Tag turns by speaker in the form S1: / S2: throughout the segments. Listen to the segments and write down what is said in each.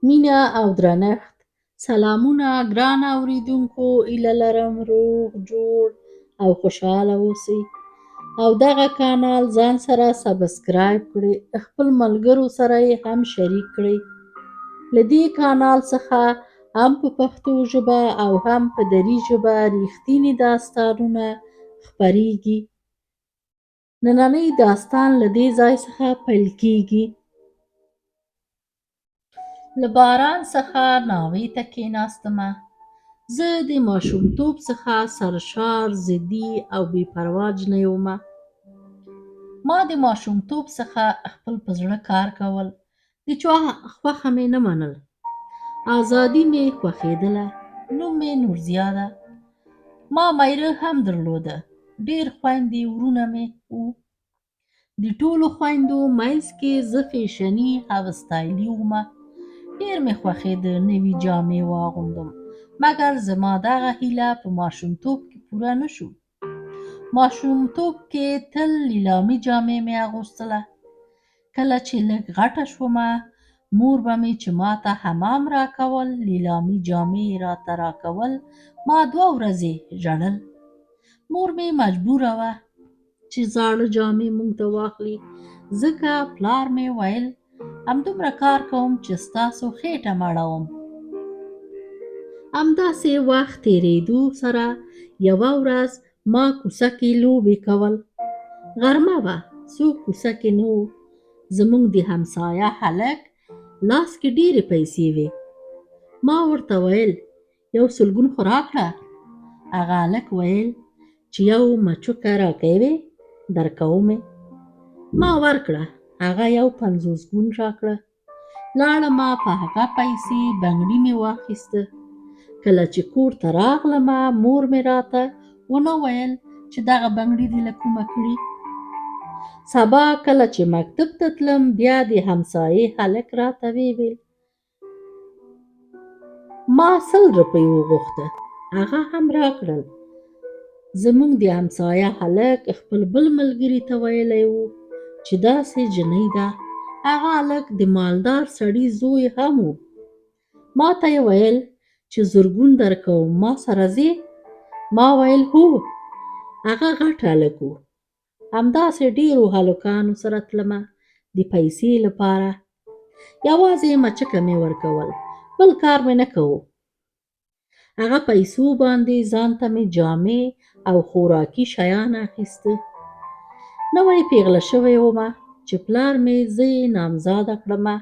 S1: مینه او درنښت. سلامونه ګرانه اوریدونکو، ایله لرم روغ جوړ او خوشحاله اوسئ او دغه کانال ځان سره سبسکرایب کړئ، خپل ملګرو سره یې هم شریک کړئ. له دې کانال څخه هم په پښتو ژبه او هم په دري ژبه ریښتیني داستانونه خپریږي. نننی داستان له دې ځای څخه پیل کیږي. له باران څخه ناوې ته کېناستمه. زه د ماشومتوب څخه سرشار، ضدي او بې پروا نجلۍ ومه. ما د ماشومتوب څخه خپل په زړه کار کول، د چا خوښه مې نه منل. ازادي مې خوښېدله. نوم مې نورزیا ده. ما میره هم درلوده. ډېر خویندې ورونه مې وو. د ټولو خویندو منځ کې زه فیشني او سټایلي ومه. ډېر مې خوښېده نوې جامې واغوندم، مګر زما دغه هیله په ماشومتوب کې پوره نه شو. ماشومتوب کې تل لیلامي جامې مې اغوستله. کله چې لږ غټه شومه، مور به مې چې ماته حمام راکول، لیلامي جامې یې راته راکول. ما 2 ورځې ژړل. مور مې مجبوره وه چې زاړه جامې موږ ته واخلي، ځکه پلار مې ویل همدومره کار کوم چې ستاسو خېټه مړوم. همداسې وخت تېرېدو سره یوه ورځ ما کوڅه کې لوبې کول. غرمه وه، څوک کوڅه کې نه و. زموږ د همسایه هلک لاس کې ډېرې پیسې وې. ما ورته ویل 1 سلګون خو راکړه. هغه هلک ویل چې 1 مچوکه راکوې، درکومې. ما ورکړه. هغه 1 50 راکړه. لاړمه، په هغه پیسې بنګړي مې واخیسته. کله چې کور ته راغلمه، مور مې راته ونه ویل چې دغه بنګړي دې له کومه کړي. سبا کله چې مکتب ته تلم، بیا د همسایې هلک راته وویل ما 100 روپۍ وغوښته. هغه هم راکړل. زموږ د همسایه هلک خپل بل ملګري ته ویلی و چې داسې جنۍ ده. هغه هلک د مالدار سړي زوی هم و. ما ته یې ویل چې زرګون درکوم، ما سره ځې؟ ما ویل هو. هغه غټ هلک و. همداسې ډېرو هلکانو سره تلمه د پیسې لپاره. یوازې مچکه مې ورکول، بل کار مې نه کوو. هغه پیسو باندې ځان ته مې جامې او خوراکي شیان اخیسته. نوی پیغله شوې ومه چې پلار مې زه یې نامزاده کړمه.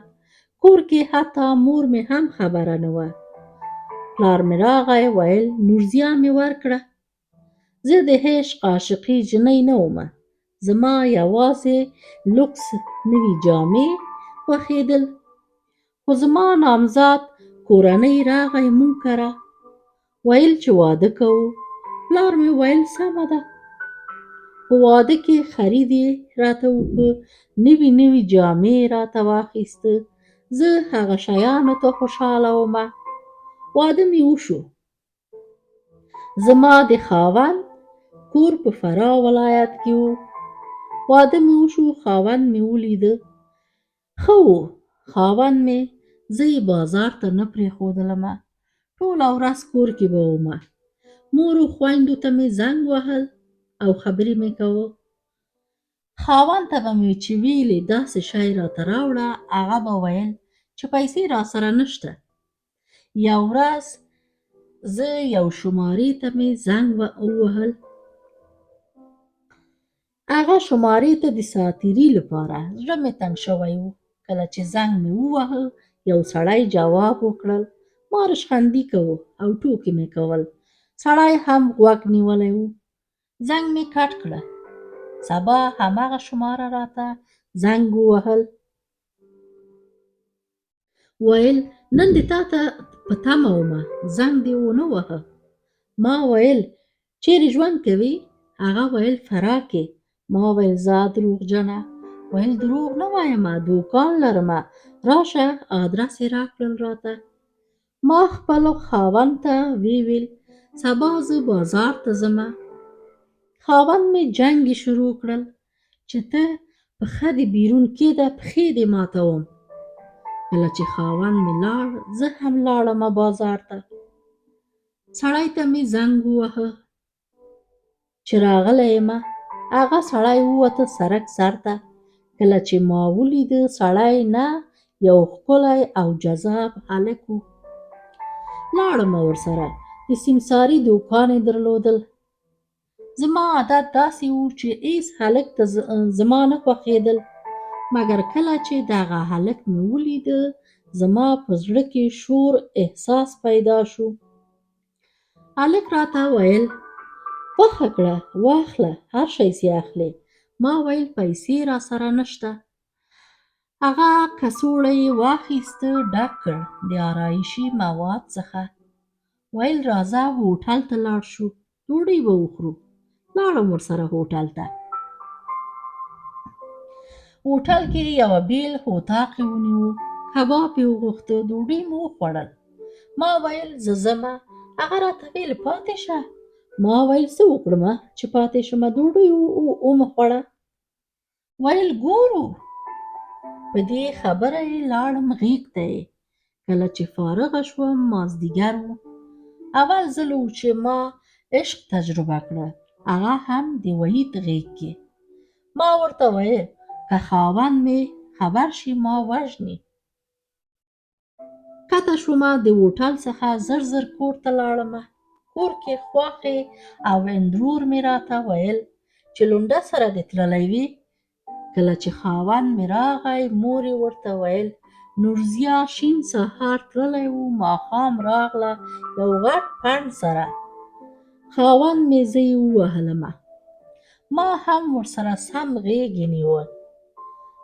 S1: کور کې حتی مور مې هم خبره نه وه. پلار مې راغی، ویل نورزیا مې ورکړه. زه د عشق عاشقي جنۍ نه ومه. زما یوازې لوکس نوې جامې خوښېدل. خو زما نامزاد کورنۍ راغی مونږ کره، ویل چې واده کوو. پلار مې ویل سمه ده. په واده کې خرید یې راته وکړ. نوې جامې یې راته واخیسته. زه هغه شیانو ته خوشحاله ومه. واده مې وشو. زما د خاوند کور په فراه ولایت کې و. واده مې وشو. خاوند مې ولیده. ښه و. خاوند مې زه یې بازار ته نه پرېښودلمه. ټوله ورځ کور کې به ومه. مورو خویندو ته مې زنګ وهل او خبرې مې کوه. خاوند ته به مې چې ویلې داسې شی راته راوړه، هغه به ویل چې پیسې راسره نشته. یو ورځ زه یو شمارې ته مې زنګ ووهل. هغه شمارې ته د ساعتېرۍ لپاره. زړه مې تنګ شوی و. کله چې زنګ مې ووهل، یو سړی جواب وکړل. ما ریشخندي کوه او ټوکې مې کول. سړی هم غوږ نیولی و. زنګ مې کټ کړه. سبا هماغه شماره راته زنګ ووهل. ویل نن دې تا ته په تمه ومه، زنګ دې ونه وهه. ما ویل چیرې ژوند کوې؟ هغه ویل فراه کې. ما ویل ځه دروغجنه. ویل دروغ نه وایمه، دوکان لرمه، راشه. ادرس یې راکړل راته. ما خپل خاوند ته ویل سبا زه بازار ته ځمه. خاوند مې جنګې شروع کړل چې ته پښه دې بیرون کېده، پښې دې ماتوم. کله چې خاوند مې لاړ زه هم لاړم بازار ته. سړی ته مې زنګ وواهه چې راغلی یم. هغه سړی ووته سړک سر ته. کله چې ما ولیده سړی نه یو ښکلی او جذاب هلک و. لاړم ورسره. د سیمسارې دوکان یې درلودل. زما عادت داسې و چې هېڅ هلک ته زما نه خوښېدل، مګر کله چې دغه هلک مې ولیده زما په زړه کې شور احساس پیدا شو. هلک راته ویل خوښه کړه واخله هر شی چې اخلې. ما ویل پیسې راسره نشته. هغه کڅوړه یې واخیسته ډک کړ د آرایشي مواد څخه. ویل راځه هوټل ته لاړ شو ډوډۍ به وخورو. لاړم ورسره هوټل ته. هوټل کې یوه بیل اطاق یې ونیو. کباب یې وغوښته ډوډۍ مو وخوړل. ما ویل زه ځمه. هغه راته ویل پاتې شه. ما ویل څه وکړمه چې پاتې شمه ډوډۍ ومه خوړه. ویل ګورو. په دې خبره یې لاړم غېږ ته یې. کله چې فارغه شوم مازدیګر و. اول ځل و چې ما عشق تجربه کړه، هغه هم د وحید غېږ کې. ما ورته ویل که خاوند مې خبر شي ما وژني. کته شومه د هوټل څخه زر زر کور ته لاړمه. کور کې خواښې او اندرور مې راته ویل چې لونډه سره دې تللی وي. کله چې خاوند مې راغی مور یې ورته ویل نورزیا شین سهار تللی و ماښام راغله یو غټ پنډ سره. خاوند مې زه یې ووهلمه. ما هم ورسره سم غېږ یې نیول.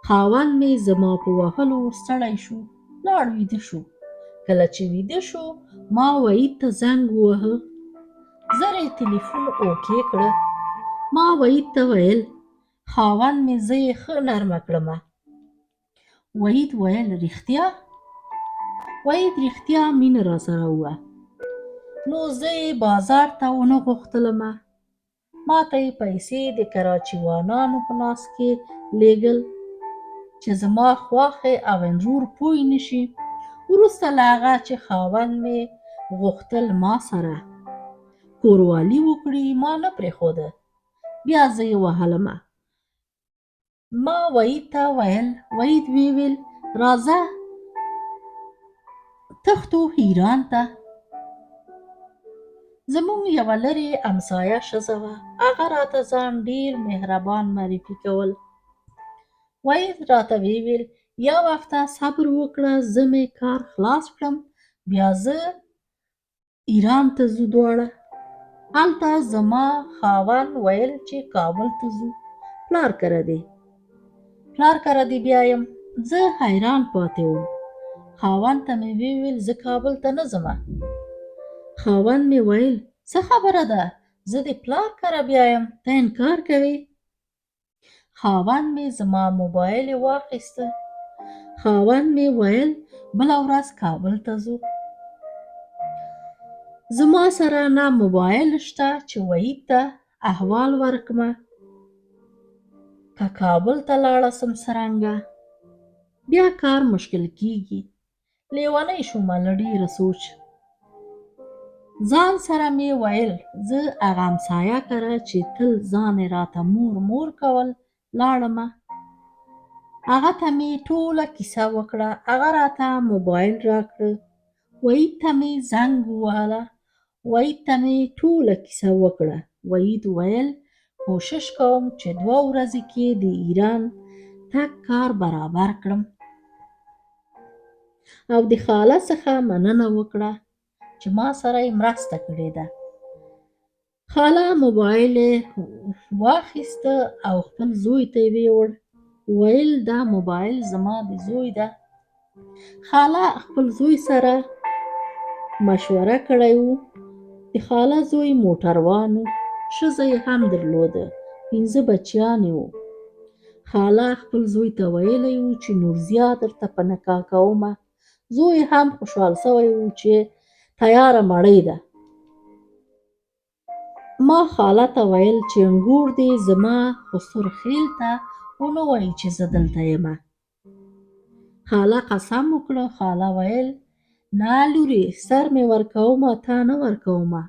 S1: خاوند مې زما په وهلو ستړی شو لاړ ویده شو. کله چې ویده شو ما وحید ته زنګ وواهه. زر یې تلیفون اوکې کړه. ما وحید ته ویل خاوند مې زه یې ښه نرمه کړمه. وحید ویل رښتیا؟ وحید رښتیا مینه راسره وه. نو زه یې بازار ته ونه غوښتلمه. ما ته یې پیسې د کراچیوانانو په لاس کې لېږل چې زما خواښې او اندرور پوه نه شي. وروسته له هغه چې خاوند مې غوښتل ما سره کوروالي وکړي ما نه پرېښوده. بیا زه یې وهلمه. ما وحید ته ویل. وحید ویل راځه تښتو ایران ته. زموږ یوه لرې همسایه ښځه وه. هغه راته ځان ډېر مهربان معرفي کول. وحید راته ویل یو هفته صبر وکړه زه مې کار خلاص کړم بیا زه ایران ته ځو دواړه. هلته زما خاوند ویل چې کابل ته ځو پلار کره دی بیایم. زه حیران پاتې وم. خاوند ته مې ویل زه کابل ته نه ځمه. خاوند مې ویل څه خبره ده زه د پلار کره بیایم ته انکار کوې. خاوند مې زما موبایل واخیسته. خاوند مې ویل بله ورځ کابل ته ځو. زما سره نه موبایل شته چې وحید ته احوال ورکړمه. که کابل ته لاړه سم څرنګه بیا کار مشکل کېږي. لیونۍ شومه له ډېره سوچ. ځان سره مې ویل زه هغه همسایه کره چې تل ځان یې راته مور کول لاړمه. هغه ته مې ټوله کیسه وکړه. هغه راته موبایل راکړه. وحید ته مې زنګ ووهله. وحید ته مې ټوله کیسه وکړه. وحید ویل کوشش کوم چې 2 ورځې کې د ایران تګ کار برابر کړم. او د خاله څخه مننه وکړه چې ما سره یې مرسته کړې ده. خاله موبایل یې واخیسته او خپل زوی ته یې ویوړ. ویل دا موبایل زما د زوی ده. خاله خپل زوی سره مشوره کړې وه. د خاله زوی موټروان و. ښځه یې هم درلوده. 5 بچیان یې وو. خاله خپل زوی ته ویلی و چې نورزیا درته په نکاح کومه. زوی هم خوشحال شوی و چې تیاره مړۍ ده. ما خاله ته ویل چې انګور دې زما خسر خیل ته ونه وایي چې زه دلته یمه. خاله قسم وکړ. خاله ویل نه لورې سر مې ورکومه تا نه ورکومه.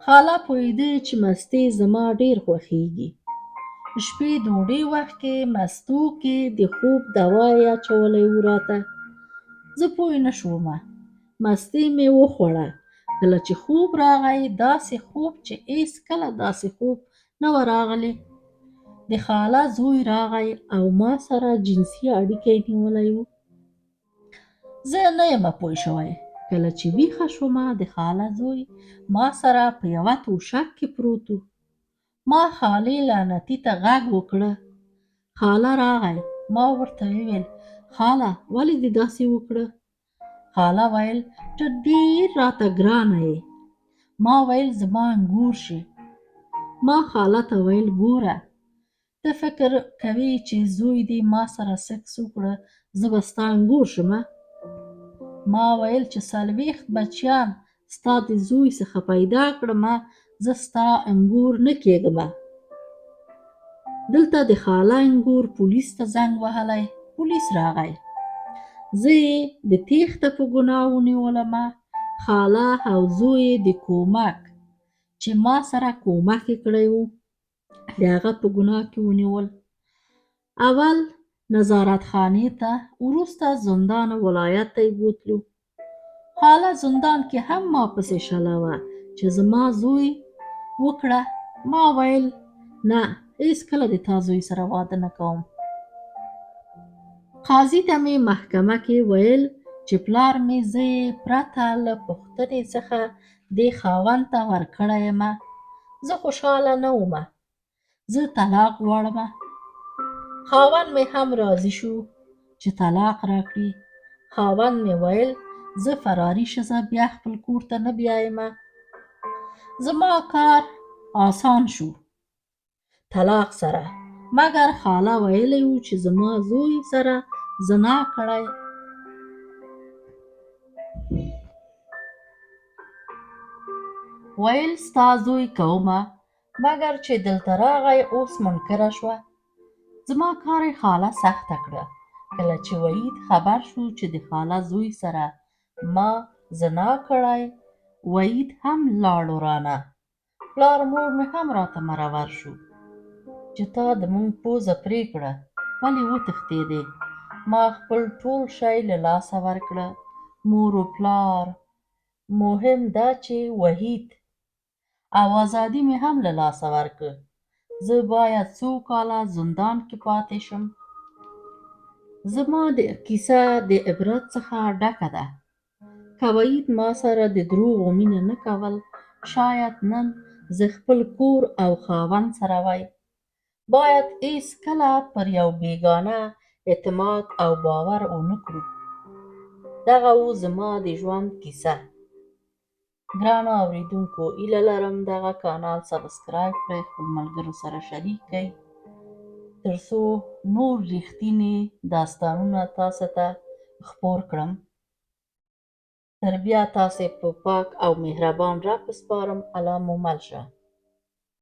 S1: خاله پوهېده چې مستې زما ډېر خوښېږي. شپې ډوډۍ وخت کې مستو کې د خوب دوا یې اچولی و راته. زه پوه نه شومه. مستې مې وخوړه. کله چې خوب راغی داسې خوب چې هېڅکله داسې خوب نه و راغلی. د خاله زوی راغی او ما سره جنسي اړیکه یې نیولی و. زه نه یم پوه شوی. کله چې ویښه شومه د خاله زوی ما سره په یوه توشک کې پروت و. ما خالې لعنتي ته غږ وکړه. خاله راغی. ما ورته وویل خاله ولې دې داسې وکړه؟ خاله ویل ته ډېر راته ګرانه یې. ما ویل زما انګور شي. ما خاله ته ویل ګوره ته فکر کوې چې زوی دې ما سره سکس وکړه زه به ستا انګور شمه؟ ما ویل چې 40 بچیان ستا د زوی څخه پیدا کړمه زه ستا انګور نه کېږمه. دلته د خاله انګور پولیس ته زنګ وهلی. پولیس راغی. زه یې د تېښته په ګناه ونیولمه. خاله او زوی یې د کومک چې ما سره کومک یې کړی و د هغه په ګناه کې ونیول. اول نظارت خانې ته وروسته زندان ولایت ته یې بوتلو. خاله زندان کې هم ما پسې شله وه چې زما زوی وکړه. ما ویل نه هېڅکله د تا زوی سره واده نه کوم. قاضي ته مې محکمه کې ویل چې پلار مې زه یې پرته له پوښتنې څخه دې خاوند ته ورکړی یمه. زه خوشحاله نه ومه. زه طلاق غواړمه. خاوند مې هم راضي شو چې طلاق راکړي. خاوند مې ویل زه فراري ښځه بیا خپل کور ته نه بیایمه. زما کار آسان شو طلاق سره. مګر خاله ویلی و چې زما زوی سره زنا کړی. ویل ستا زوی کومه مګر چې دلته راغی اوس منکره شوه. زما کار یې خاله سخته کړه. کله چې وحید خبر شو چې د خاله زوی سره ما زنا کړی وحید هم لاړو رانه. پلار مور مې هم راته مرور شو چې تا د مونږ پوزه پرې کړه ولې وتښتېدې. ما خپل ټول شی له لاسه ورکړه. مور و پلار مهم دا چې وحید او ازادي مې هم له لاسه ورکړه. زه باید څو کاله زندان کې پاتې شم. زما د کیسه د عبرت څخه ډکه ده. که وحید ما سره د دروغو مینه نه کول شاید نن زه خپل کور او خاوند سره وای. باید هېڅکله پر یو بېګانه اعتماد او باور ونه کړو. دغه و زما د ژوند کیسه. ګرانو اورېدونکو هیله لرم دغه کانال سبسکرایب کړئ خپل ملګرو سره شریک کړئ تر څو نور ریښتینې داستانونه تاسو ته خپور کړم. تر بیا تاسې په پاک او مهربان رب سپارم. الله مو مل شه.